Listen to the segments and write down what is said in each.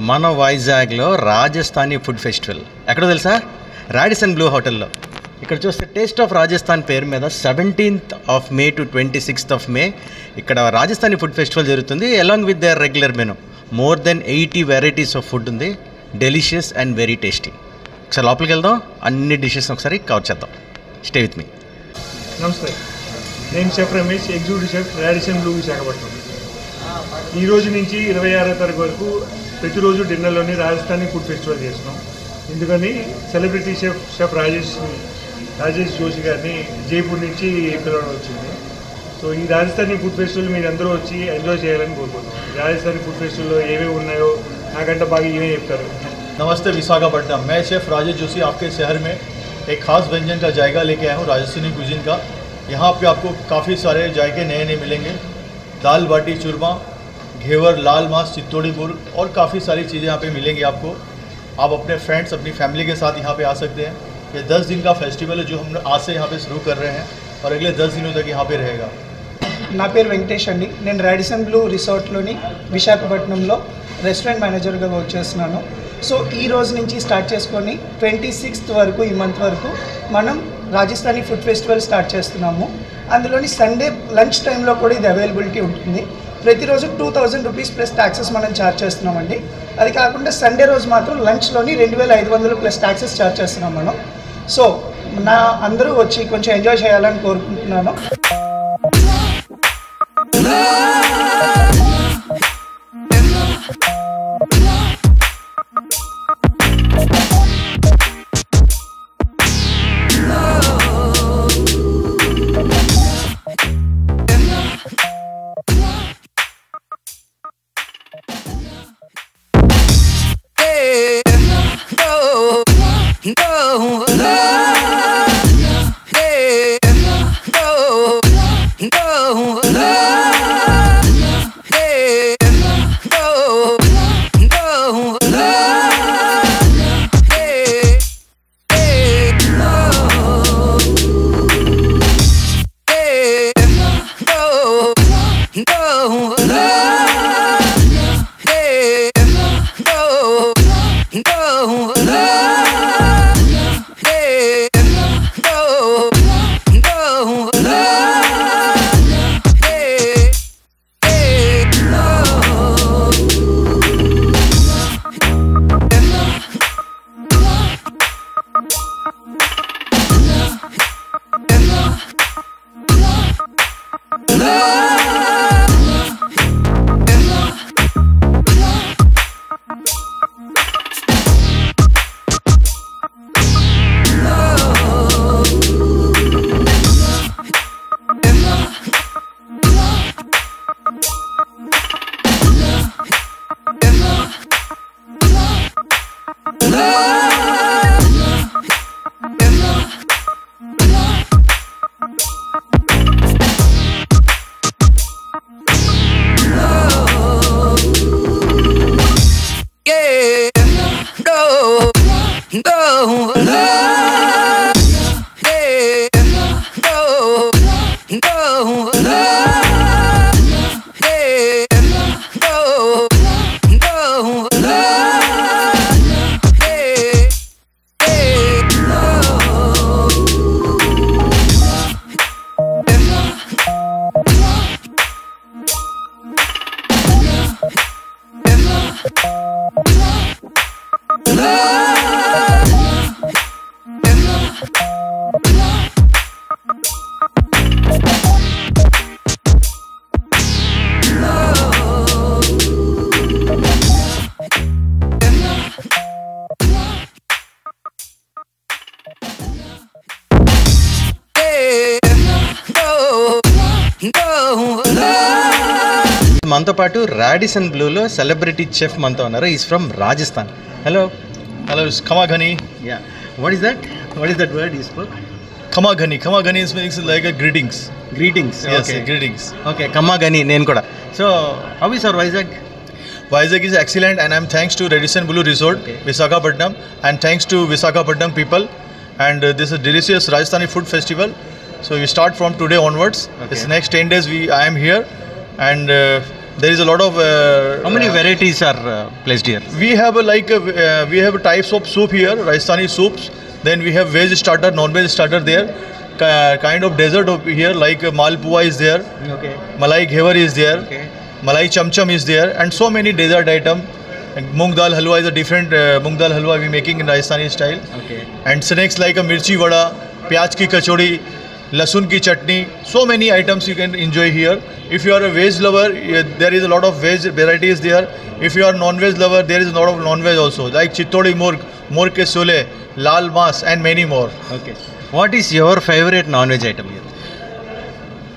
మన వైజాగ్లో Rajasthani food festival ఎక్కడో తెలుసా? రాడిసన్ బ్లూ హోటల్లో. ఇక్కడ చూస్తే టేస్ట్ ఆఫ్ రాజస్థాన్ పేరు మీద 17th of May to 26th of May ఇక్కడ రాజస్థానీ ఫుడ్ ఫెస్టివల్ జరుగుతుంది. Along with their regular menu. More than 80 varieties of food ఉంది. Delicious and very tasty. ఒకసారి లోపలికి వెళ్దాం, అన్ని డిషెస్ ఒకసారి కవర్ చేద్దాం. Stay with me. నమస్తే, నేను chef Ramesh, executive chef Radisson Blu Visakhapatnam. ఈ రోజు నుంచి 26వ తారీఖు వరకు ప్రతిరోజు డిన్నర్లోని రాజస్థానీ ఫుడ్ ఫెస్టివల్ చేస్తున్నాం. ఎందుకని సెలబ్రిటీ షెఫ్ రాజేష్ జోషి గారిని జైపూర్ నుంచి పిలవడం వచ్చింది. సో ఈ రాజస్థానీ ఫుడ్ ఫెస్టివల్ మీరు అందరూ వచ్చి ఎంజాయ్ చేయాలని కోరుకుంటున్నాం. రాజస్థానీ ఫుడ్ ఫెస్టివల్లో ఏమేమి ఉన్నాయో నాకంటే బాగా ఈయనే చెప్తారు. नमस्ते विशाखापट्टनम, मैं शेफ़ राजेश जोशी आपके शहर में एक ख़ास व्यंजन का जायका लेके आया हूँ, राजस्थानी कुजीन का। यहाँ पे आपको काफ़ी सारे जायके नए नए मिलेंगे। दाल बाटी चूरमा, घेवर, लाल मांस, चित्तौड़ी गुड़ और काफ़ी सारी चीज़ें यहाँ पे मिलेंगी आपको। आप अपने फ्रेंड्स, अपनी फैमिली के साथ यहाँ पे आ सकते हैं। ये 10 दिन का फेस्टिवल है जो हम आज से यहाँ पे शुरू कर रहे हैं और अगले 10 दिनों तक यहाँ पे रहेगा। నా పేరు వెంకటేష్ అండి. నేను రాడిసన్ బ్లూ రిసార్ట్లోని విశాఖపట్నంలో రెస్టారెంట్ మేనేజర్గా వర్క్ చేస్తున్నాను. సో ఈ రోజు నుంచి స్టార్ట్ చేసుకొని 26th వరకు, ఈ మంత్ వరకు మనం రాజస్థానీ ఫుడ్ ఫెస్టివల్ స్టార్ట్ చేస్తున్నాము. అందులోని సండే లంచ్ టైంలో కూడా ఇది అవైలబిలిటీ ఉంటుంది. ప్రతిరోజు 2000 రూపీస్ ప్లస్ ట్యాక్సెస్ మనం ఛార్జ్ చేస్తున్నామండి. అది కాకుండా సండే రోజు మాత్రం లంచ్లోని 2500 ప్లస్ ట్యాక్సెస్ ఛార్జ్ చేస్తున్నాం మనం. సో అందరూ వచ్చి కొంచెం ఎంజాయ్ చేయాలని కోరుకుంటున్నాను. మనతో పాటు రాడిసన్ బ్లూలో సెలబ్రిటీ చెఫ్ మనతో ఉన్నారు. Is from Rajasthan. Hello. Hello, it's Kamaghani. Yeah. What is that? What is that word you spoke? Kamaghani. Kamaghani means like a greetings. Greetings. Yes, Okay. greetings. Okay, Kamaghani నేను కూడా So, how is our Vizag? Vizag is excellent, and I'm thanks to Radisson Blu Resort, Visakhapatnam, and thanks to Visakhapatnam people. And this is delicious Rajasthani food festival. So we start from today onwards. Okay. This next 10 days I am here, and there is a lot of. How many varieties are placed here? We have we have types of soup here, Rajasthani soups. Then we have veg starter, non-veg starter there. Kind of dessert over here, like malpua is there. Okay. Malai ghevar is there. Okay. Malai chamcham is there, and so many dessert item. And Moong dal halwa is a different moong dal halwa we making in Rajasthani style. Okay. And snacks like a mirchi vada, pyaj ki kachori, lasun ki chutney. So many items you can enjoy here. If you are a veg lover, there is a lot of veg varieties there. If you are non-veg lover, there is a lot of non-veg also, like chittodi murg, murg ke sole, lal mas, and many more. Okay. What is your favorite non-veg item here?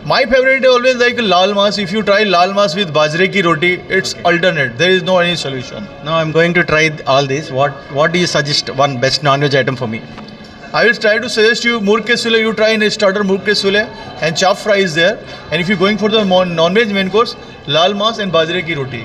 My favorite is always like lal mas. If you try lal mas with bajre ki roti, it's alternate. There is no any solution. Now I'm going to try all these. What do you suggest one best non-veg item for me? I will try to suggest you murg ke sule. You try in a starter murg ke sule, and chop fry is there. And if you're going for the non-veg main course, lal mas and bajre ki roti.